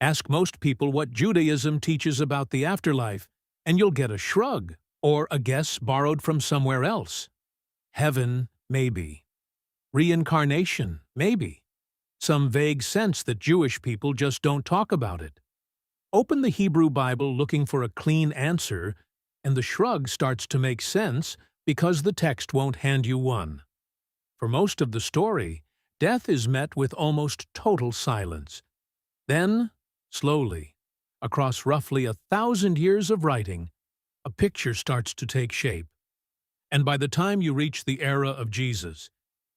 Ask most people what Judaism teaches about the afterlife, and you'll get a shrug, or a guess borrowed from somewhere else. Heaven, maybe. Reincarnation, maybe. Some vague sense that Jewish people just don't talk about it. Open the Hebrew Bible looking for a clean answer, and the shrug starts to make sense because the text won't hand you one. For most of the story, death is met with almost total silence. Then, slowly, across roughly 1,000 years of writing, a picture starts to take shape. And by the time you reach the era of Jesus,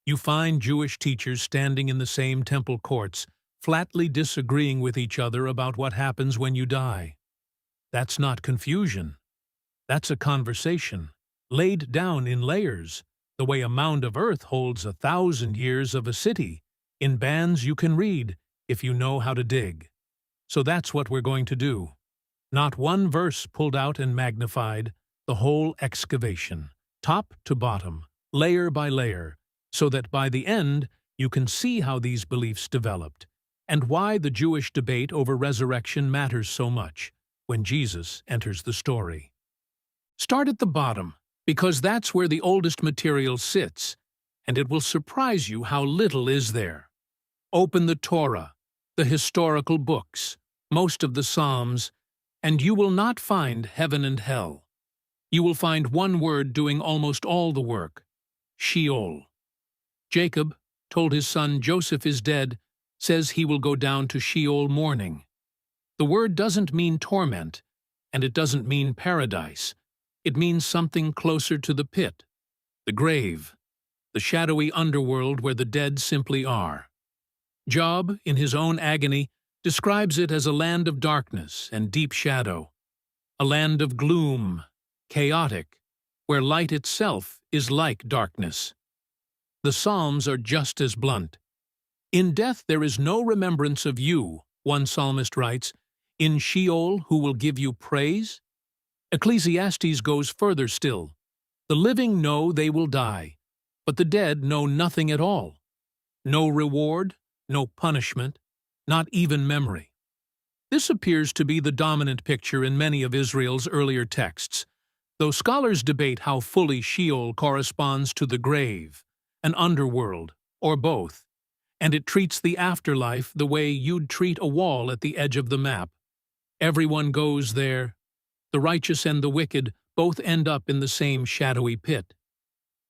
you find Jewish teachers standing in the same temple courts, flatly disagreeing with each other about what happens when you die. That's not confusion. That's a conversation, laid down in layers, the way a mound of earth holds 1,000 years of a city, in bands you can read if you know how to dig. So that's what we're going to do. Not one verse pulled out and magnified, the whole excavation, top to bottom, layer by layer, so that by the end you can see how these beliefs developed, and why the Jewish debate over resurrection matters so much when Jesus enters the story. Start at the bottom, because that's where the oldest material sits, and it will surprise you how little is there. Open the Torah, the historical books, most of the Psalms, and you will not find heaven and hell. You will find one word doing almost all the work: Sheol. Jacob, told his son Joseph is dead, says he will go down to Sheol mourning. The word doesn't mean torment, and it doesn't mean paradise. It means something closer to the pit, the grave, the shadowy underworld where the dead simply are. Job, in his own agony, describes it as a land of darkness and deep shadow, a land of gloom, chaotic, where light itself is like darkness. The Psalms are just as blunt. In death there is no remembrance of you, one psalmist writes. In Sheol, who will give you praise? Ecclesiastes goes further still. The living know they will die, but the dead know nothing at all. No reward, no punishment, not even memory. This appears to be the dominant picture in many of Israel's earlier texts, though scholars debate how fully Sheol corresponds to the grave, an underworld, or both, and it treats the afterlife the way you'd treat a wall at the edge of the map. Everyone goes there. The righteous and the wicked both end up in the same shadowy pit.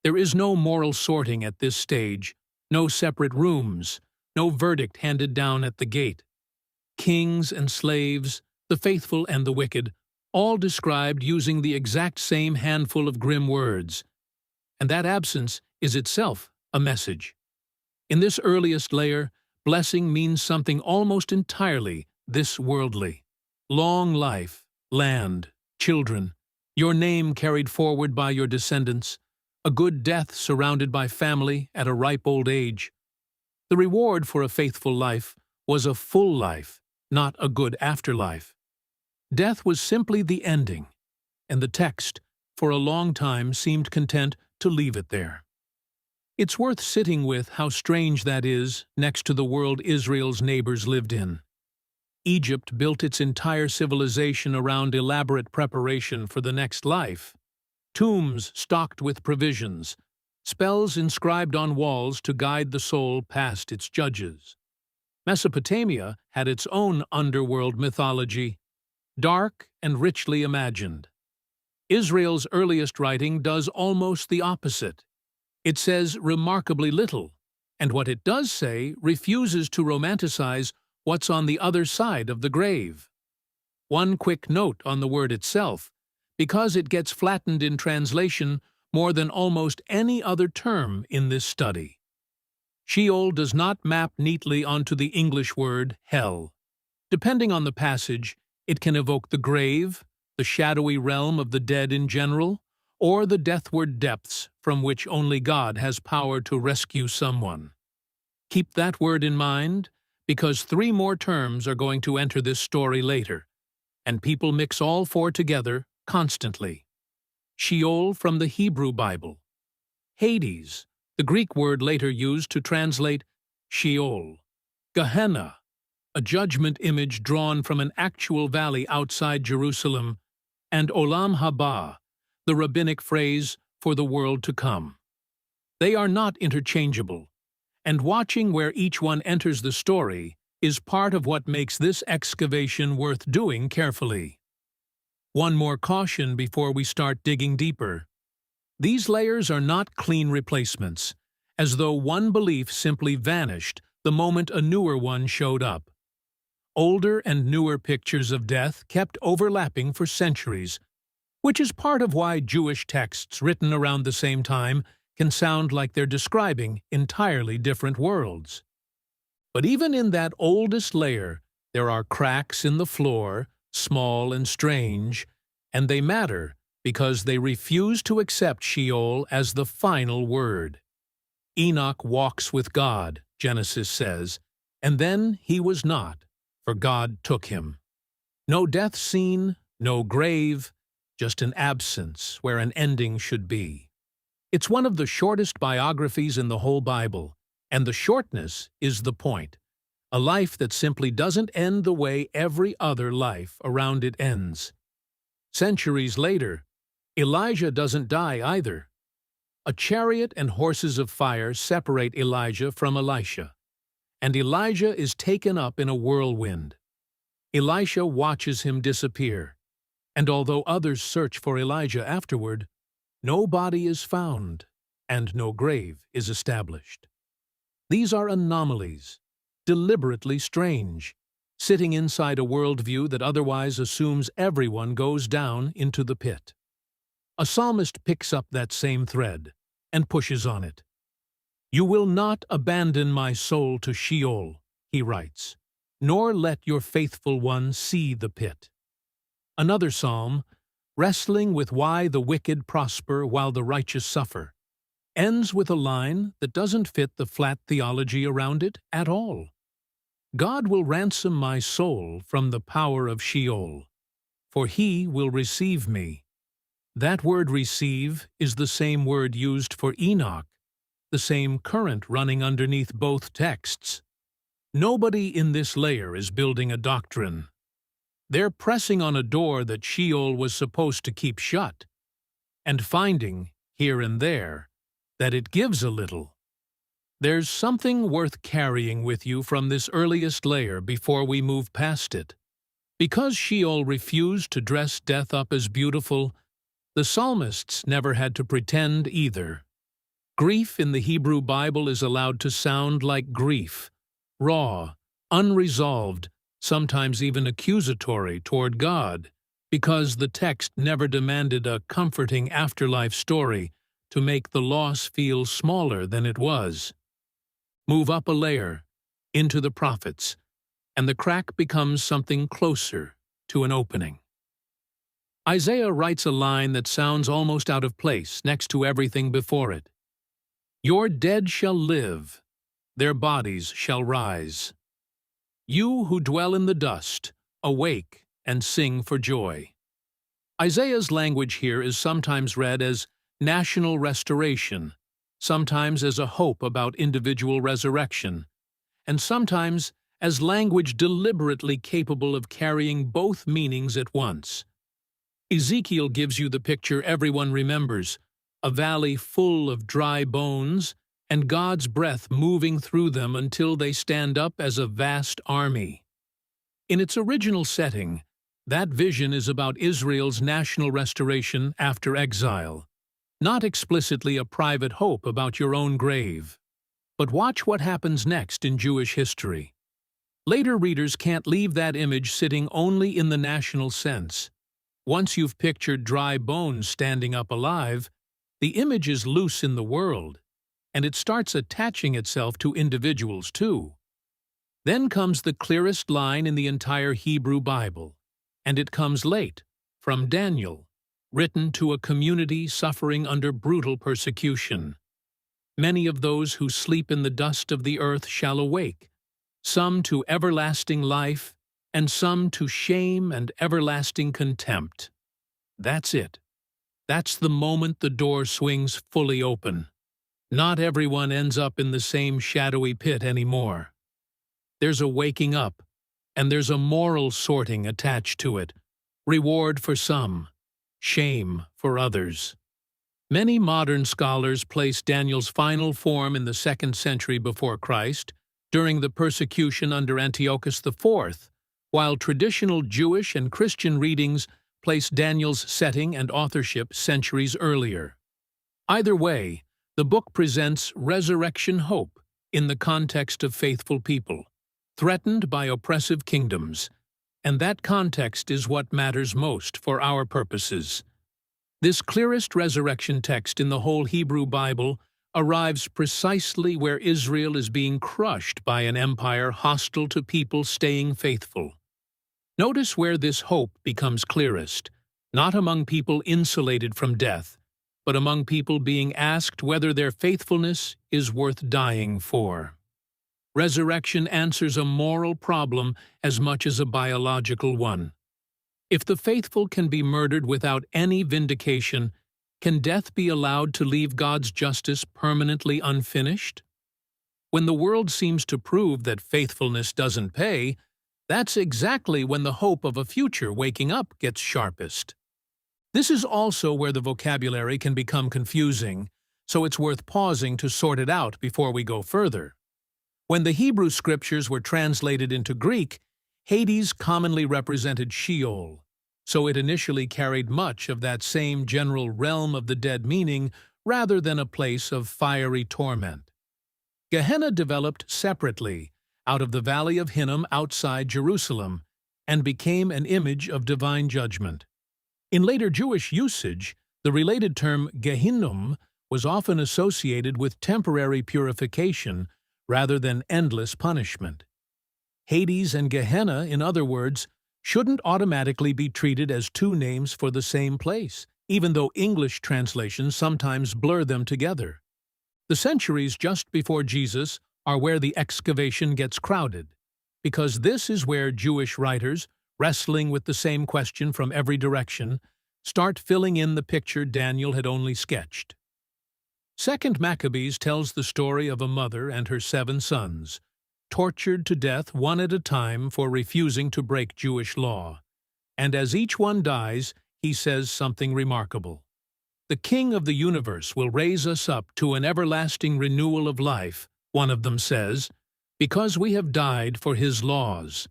There is no moral sorting at this stage, no separate rooms, no verdict handed down at the gate. Kings and slaves, the faithful and the wicked, all described using the exact same handful of grim words. And that absence is itself a message. In this earliest layer, blessing means something almost entirely this worldly. Long life, land, children, your name carried forward by your descendants, a good death surrounded by family at a ripe old age. The reward for a faithful life was a full life, not a good afterlife. Death was simply the ending, and the text, for a long time, seemed content to leave it there. It's worth sitting with how strange that is next to the world Israel's neighbors lived in. Egypt built its entire civilization around elaborate preparation for the next life. Tombs stocked with provisions, spells inscribed on walls to guide the soul past its judges. Mesopotamia had its own underworld mythology, dark and richly imagined. Israel's earliest writing does almost the opposite. It says remarkably little, and what it does say refuses to romanticize what's on the other side of the grave. One quick note on the word itself, because it gets flattened in translation more than almost any other term in this study. Sheol does not map neatly onto the English word hell. Depending on the passage, it can evoke the grave, the shadowy realm of the dead in general, or the deathward depths from which only God has power to rescue someone. Keep that word in mind, because 3 more terms are going to enter this story later, and people mix all 4 together constantly. Sheol from the Hebrew Bible. Hades, the Greek word later used to translate Sheol. Gehenna, a judgment image drawn from an actual valley outside Jerusalem, and Olam Haba, the rabbinic phrase for the world to come. They are not interchangeable, and watching where each one enters the story is part of what makes this excavation worth doing carefully. One more caution before we start digging deeper. These layers are not clean replacements, as though one belief simply vanished the moment a newer one showed up. Older and newer pictures of death kept overlapping for centuries, which is part of why Jewish texts written around the same time can sound like they're describing entirely different worlds. But even in that oldest layer, there are cracks in the floor, small and strange, and they matter because they refuse to accept Sheol as the final word. Enoch walks with God, Genesis says, and then he was not, for God took him. No death scene, no grave, just an absence where an ending should be. It's one of the shortest biographies in the whole Bible, and the shortness is the point. A life that simply doesn't end the way every other life around it ends. Centuries later, Elijah doesn't die either. A chariot and horses of fire separate Elijah from Elisha, and Elijah is taken up in a whirlwind. Elisha watches him disappear, and although others search for Elijah afterward, no body is found, and no grave is established. These are anomalies, deliberately strange, sitting inside a worldview that otherwise assumes everyone goes down into the pit. A psalmist picks up that same thread and pushes on it. "You will not abandon my soul to Sheol," he writes, "nor let your faithful one see the pit." Another psalm, wrestling with why the wicked prosper while the righteous suffer, ends with a line that doesn't fit the flat theology around it at all. God will ransom my soul from the power of Sheol, for he will receive me. That word receive is the same word used for Enoch, the same current running underneath both texts. Nobody in this layer is building a doctrine. They're pressing on a door that Sheol was supposed to keep shut, and finding, here and there, that it gives a little. There's something worth carrying with you from this earliest layer before we move past it. Because Sheol refused to dress death up as beautiful, the psalmists never had to pretend either. Grief in the Hebrew Bible is allowed to sound like grief, raw, unresolved, sometimes even accusatory toward God, because the text never demanded a comforting afterlife story to make the loss feel smaller than it was. Move up a layer, into the prophets, and the crack becomes something closer to an opening. Isaiah writes a line that sounds almost out of place next to everything before it. "Your dead shall live, their bodies shall rise. You who dwell in the dust, awake and sing for joy." Isaiah's language here is sometimes read as national restoration, sometimes as a hope about individual resurrection, and sometimes as language deliberately capable of carrying both meanings at once. Ezekiel gives you the picture everyone remembers, a valley full of dry bones, and God's breath moving through them until they stand up as a vast army. In its original setting, that vision is about Israel's national restoration after exile, not explicitly a private hope about your own grave. But watch what happens next in Jewish history. Later readers can't leave that image sitting only in the national sense. Once you've pictured dry bones standing up alive, the image is loose in the world, and it starts attaching itself to individuals too. Then comes the clearest line in the entire Hebrew Bible, and it comes late, from Daniel, written to a community suffering under brutal persecution. "Many of those who sleep in the dust of the earth shall awake, some to everlasting life, and some to shame and everlasting contempt." That's it. That's the moment the door swings fully open. Not everyone ends up in the same shadowy pit anymore. There's a waking up, and there's a moral sorting attached to it. Reward for some, shame for others. Many modern scholars place Daniel's final form in the 2nd century before Christ, during the persecution under Antiochus IV, while traditional Jewish and Christian readings place Daniel's setting and authorship centuries earlier. Either way, the book presents resurrection hope in the context of faithful people, threatened by oppressive kingdoms, and that context is what matters most for our purposes. This clearest resurrection text in the whole Hebrew Bible arrives precisely where Israel is being crushed by an empire hostile to people staying faithful. Notice where this hope becomes clearest, not among people insulated from death, but among people being asked whether their faithfulness is worth dying for. Resurrection answers a moral problem as much as a biological one. If the faithful can be murdered without any vindication, can death be allowed to leave God's justice permanently unfinished? When the world seems to prove that faithfulness doesn't pay, that's exactly when the hope of a future waking up gets sharpest. This is also where the vocabulary can become confusing, so it's worth pausing to sort it out before we go further. When the Hebrew scriptures were translated into Greek, Hades commonly represented Sheol, so it initially carried much of that same general realm of the dead meaning rather than a place of fiery torment. Gehenna developed separately out of the Valley of Hinnom outside Jerusalem and became an image of divine judgment. In later Jewish usage, the related term Gehinnom was often associated with temporary purification rather than endless punishment. Hades and Gehenna, in other words, shouldn't automatically be treated as two names for the same place, even though English translations sometimes blur them together. The centuries just before Jesus are where the excavation gets crowded, because this is where Jewish writers, wrestling with the same question from every direction, start filling in the picture Daniel had only sketched. 2nd Maccabees tells the story of a mother and her 7 sons, tortured to death one at a time for refusing to break Jewish law. And as each one dies, he says something remarkable. "The King of the universe will raise us up to an everlasting renewal of life," one of them says, "because we have died for his laws."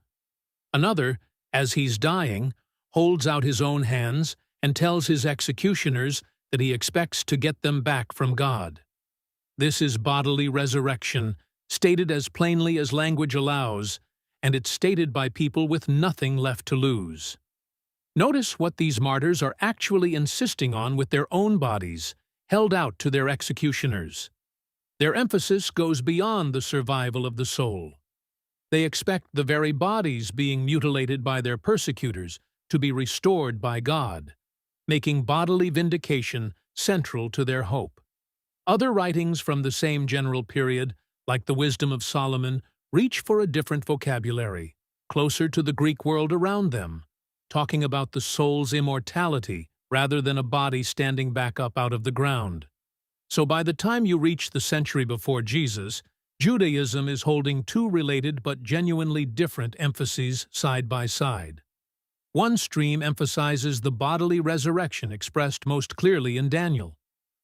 Another, as he's dying, holds out his own hands and tells his executioners that he expects to get them back from God. This is bodily resurrection, stated as plainly as language allows, and it's stated by people with nothing left to lose. Notice what these martyrs are actually insisting on with their own bodies, held out to their executioners. Their emphasis goes beyond the survival of the soul. They expect the very bodies being mutilated by their persecutors to be restored by God, making bodily vindication central to their hope. Other writings from the same general period, like the Wisdom of Solomon, reach for a different vocabulary, closer to the Greek world around them, talking about the soul's immortality rather than a body standing back up out of the ground. So by the time you reach the century before Jesus, Judaism is holding two related but genuinely different emphases side by side. One stream emphasizes the bodily resurrection expressed most clearly in Daniel.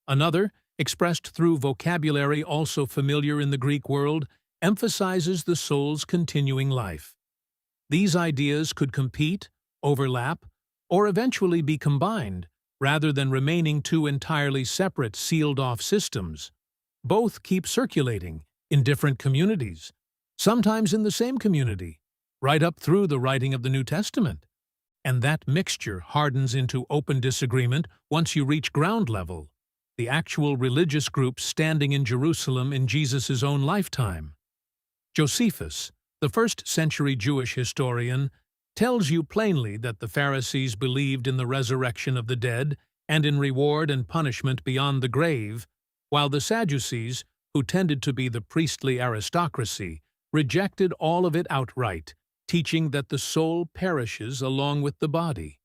Another, expressed through vocabulary also familiar in the Greek world, emphasizes the soul's continuing life. These ideas could compete, overlap, or eventually be combined, rather than remaining two entirely separate sealed-off systems. Both keep circulating in different communities, sometimes in the same community, right up through the writing of the New Testament. And that mixture hardens into open disagreement once you reach ground level, the actual religious groups standing in Jerusalem in Jesus' own lifetime. Josephus, the first-century Jewish historian, tells you plainly that the Pharisees believed in the resurrection of the dead and in reward and punishment beyond the grave, while the Sadducees, who tended to be the priestly aristocracy, rejected all of it outright, teaching that the soul perishes along with the body.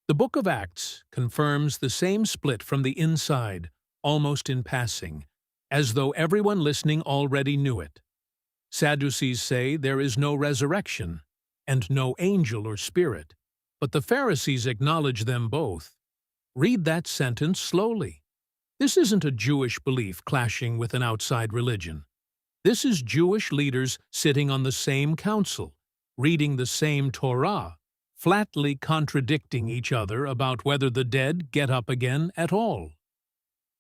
The Book of Acts confirms the same split from the inside, almost in passing, as though everyone listening already knew it. Sadducees say there is no resurrection, and no angel or spirit, but the Pharisees acknowledge them both. Read that sentence slowly. This isn't a Jewish belief clashing with an outside religion. This is Jewish leaders sitting on the same council, reading the same Torah, flatly contradicting each other about whether the dead get up again at all.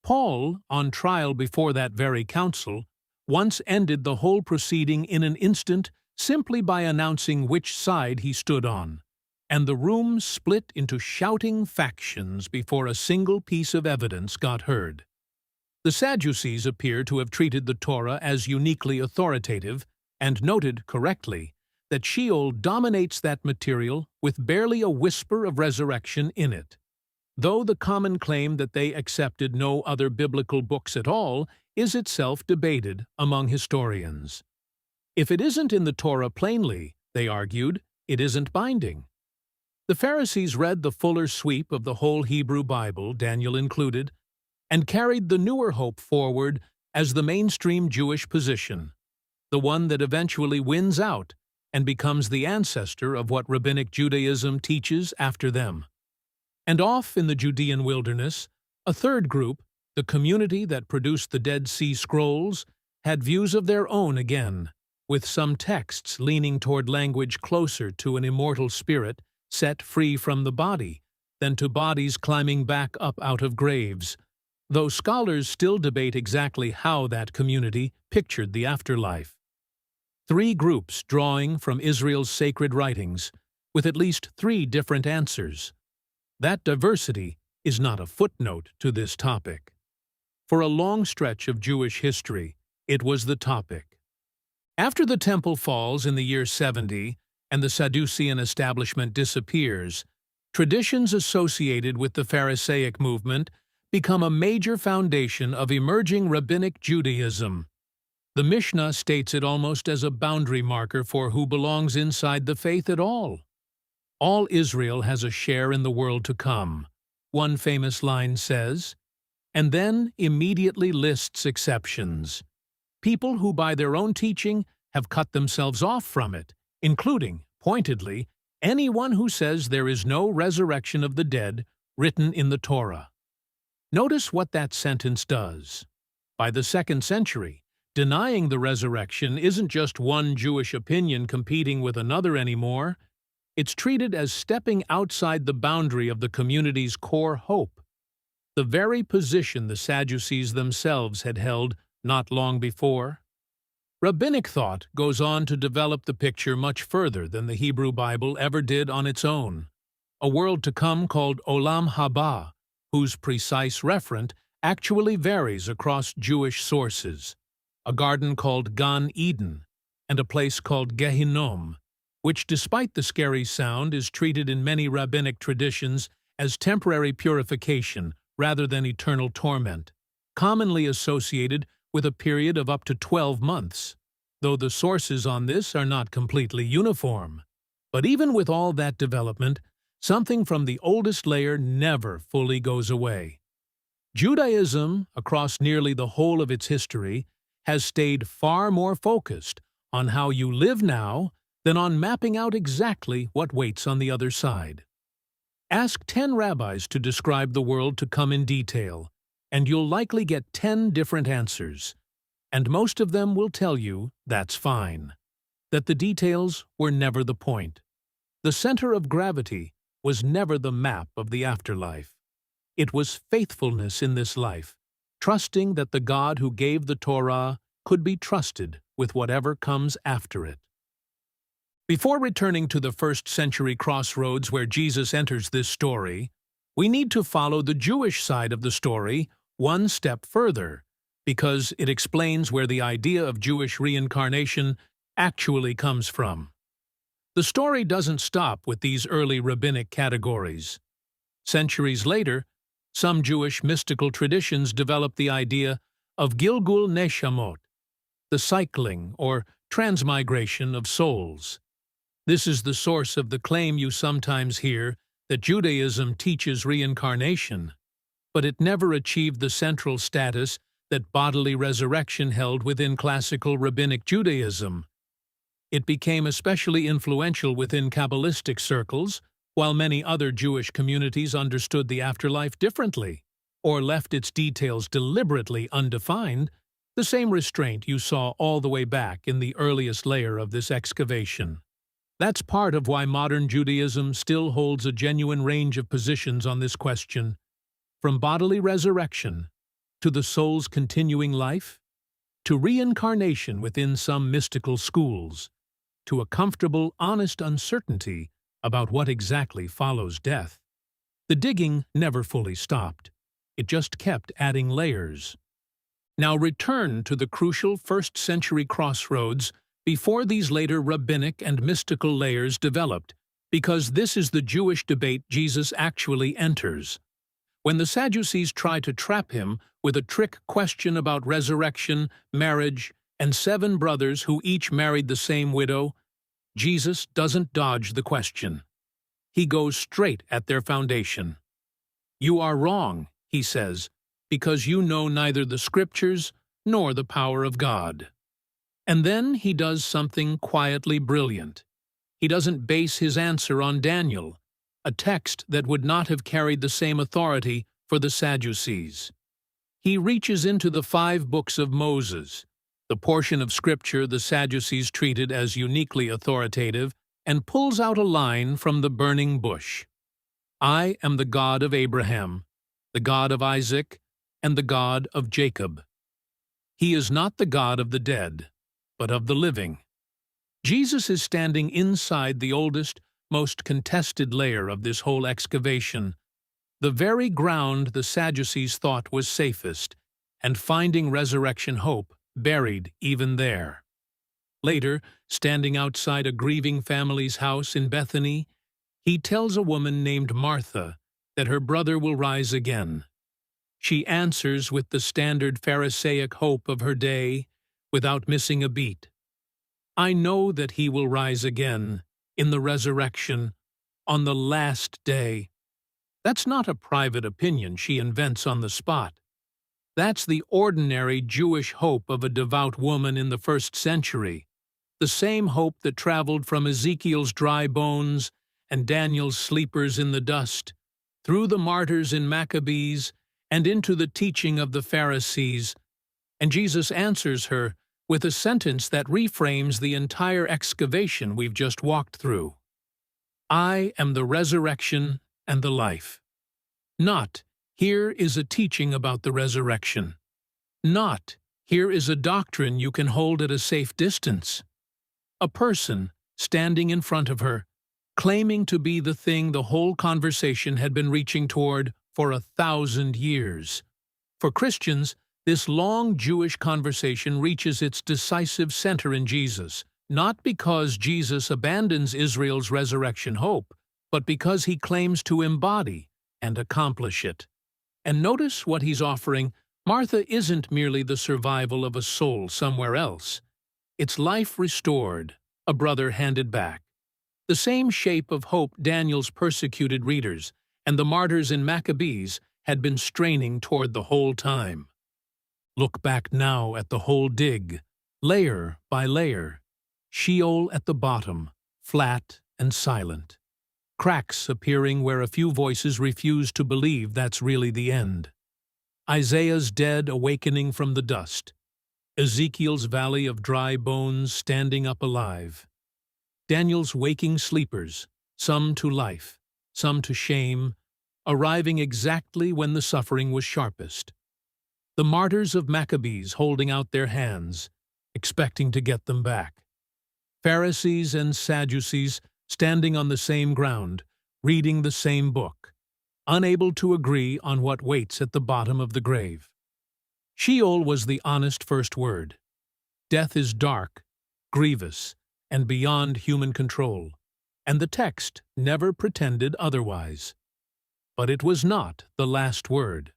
Paul, on trial before that very council, once ended the whole proceeding in an instant simply by announcing which side he stood on, and the room split into shouting factions before a single piece of evidence got heard. The Sadducees appear to have treated the Torah as uniquely authoritative and noted correctly that Sheol dominates that material with barely a whisper of resurrection in it, though the common claim that they accepted no other biblical books at all is itself debated among historians. If it isn't in the Torah plainly, they argued, it isn't binding. The Pharisees read the fuller sweep of the whole Hebrew Bible, Daniel included, and carried the newer hope forward as the mainstream Jewish position, the one that eventually wins out and becomes the ancestor of what Rabbinic Judaism teaches after them. And off in the Judean wilderness, a third group, the community that produced the Dead Sea Scrolls, had views of their own again, with some texts leaning toward language closer to an immortal spirit set free from the body than to bodies climbing back up out of graves, though scholars still debate exactly how that community pictured the afterlife. Three groups drawing from Israel's sacred writings, with at least three different answers. That diversity is not a footnote to this topic. For a long stretch of Jewish history, it was the topic. After the temple falls in the year 70 and the Sadducean establishment disappears, traditions associated with the Pharisaic movement become a major foundation of emerging Rabbinic Judaism. The Mishnah states it almost as a boundary marker for who belongs inside the faith at all. All Israel has a share in the world to come, one famous line says, and then immediately lists exceptions. People who by their own teaching have cut themselves off from it, including, pointedly, anyone who says there is no resurrection of the dead written in the Torah. Notice what that sentence does. By the 2nd century, denying the resurrection isn't just one Jewish opinion competing with another anymore. It's treated as stepping outside the boundary of the community's core hope, the very position the Sadducees themselves had held not long before. Rabbinic thought goes on to develop the picture much further than the Hebrew Bible ever did on its own. A world to come called Olam Haba, whose precise referent actually varies across Jewish sources. A garden called Gan Eden, and a place called Gehinnom, which despite the scary sound is treated in many rabbinic traditions as temporary purification rather than eternal torment, commonly associated with a period of up to 12 months, though the sources on this are not completely uniform. But even with all that development, something from the oldest layer never fully goes away. Judaism, across nearly the whole of its history, has stayed far more focused on how you live now than on mapping out exactly what waits on the other side. Ask 10 rabbis to describe the world to come in detail, and you'll likely get 10 different answers, and most of them will tell you that's fine, that the details were never the point. The center of gravity was never the map of the afterlife. It was faithfulness in this life, trusting that the God who gave the Torah could be trusted with whatever comes after it. Before returning to the 1st century crossroads where Jesus enters this story, we need to follow the Jewish side of the story one step further, because it explains where the idea of Jewish reincarnation actually comes from. The story doesn't stop with these early rabbinic categories. Centuries later, some Jewish mystical traditions developed the idea of Gilgul Neshamot, the cycling or transmigration of souls. This is the source of the claim you sometimes hear that Judaism teaches reincarnation, but it never achieved the central status that bodily resurrection held within classical rabbinic Judaism. It became especially influential within Kabbalistic circles, while many other Jewish communities understood the afterlife differently, or left its details deliberately undefined, the same restraint you saw all the way back in the earliest layer of this excavation. That's part of why modern Judaism still holds a genuine range of positions on this question, from bodily resurrection to the soul's continuing life, to reincarnation within some mystical schools, to a comfortable, honest uncertainty about what exactly follows death. The digging never fully stopped. It just kept adding layers. Now return to the crucial first-century crossroads before these later rabbinic and mystical layers developed, because this is the Jewish debate Jesus actually enters. When the Sadducees try to trap him with a trick question about resurrection, marriage, and 7 brothers who each married the same widow, Jesus doesn't dodge the question. He goes straight at their foundation. "You are wrong," he says, "because you know neither the Scriptures nor the power of God." And then he does something quietly brilliant. He doesn't base his answer on Daniel, a text that would not have carried the same authority for the Sadducees. He reaches into the 5 books of Moses, the portion of Scripture the Sadducees treated as uniquely authoritative, and pulls out a line from the burning bush. "I am the God of Abraham, the God of Isaac, and the God of Jacob." He is not the God of the dead, but of the living. Jesus is standing inside the oldest, most contested layer of this whole excavation, the very ground the Sadducees thought was safest, and finding resurrection hope buried even there. Later, standing outside a grieving family's house in Bethany, he tells a woman named Martha that her brother will rise again. She answers with the standard Pharisaic hope of her day, without missing a beat. "I know that he will rise again, in the resurrection, on the last day." That's not a private opinion she invents on the spot. That's the ordinary Jewish hope of a devout woman in the 1st century, the same hope that traveled from Ezekiel's dry bones and Daniel's sleepers in the dust, through the martyrs in Maccabees, and into the teaching of the Pharisees. And Jesus answers her with a sentence that reframes the entire excavation we've just walked through. "I am the resurrection and the life." Not, "Here is a teaching about the resurrection." Not, "Here is a doctrine you can hold at a safe distance." A person standing in front of her, claiming to be the thing the whole conversation had been reaching toward for 1,000 years. For Christians, this long Jewish conversation reaches its decisive center in Jesus, not because Jesus abandons Israel's resurrection hope, but because he claims to embody and accomplish it. And notice what he's offering. Martha isn't merely the survival of a soul somewhere else. It's life restored, a brother handed back. The same shape of hope Daniel's persecuted readers and the martyrs in Maccabees had been straining toward the whole time. Look back now at the whole dig, layer by layer. Sheol at the bottom, flat and silent. Cracks appearing where a few voices refuse to believe that's really the end. Isaiah's dead awakening from the dust. Ezekiel's valley of dry bones standing up alive. Daniel's waking sleepers, some to life, some to shame, arriving exactly when the suffering was sharpest. The martyrs of Maccabees holding out their hands, expecting to get them back. Pharisees and Sadducees standing on the same ground, reading the same book, unable to agree on what waits at the bottom of the grave. Sheol was the honest first word. Death is dark, grievous, and beyond human control, and the text never pretended otherwise. But it was not the last word.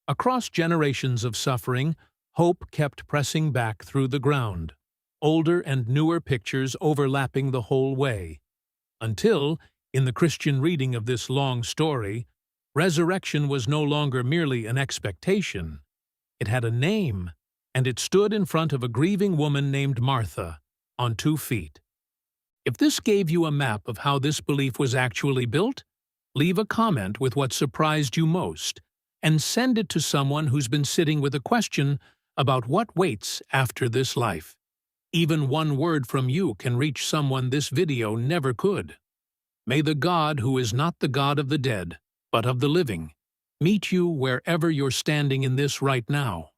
Across generations of suffering, hope kept pressing back through the ground, older and newer pictures overlapping the whole way, until, in the Christian reading of this long story, resurrection was no longer merely an expectation. It had a name, and it stood in front of a grieving woman named Martha, on 2 feet. If this gave you a map of how this belief was actually built, leave a comment with what surprised you most, and send it to someone who's been sitting with a question about what waits after this life. Even one word from you can reach someone this video never could. May the God who is not the God of the dead, but of the living, meet you wherever you're standing in this right now.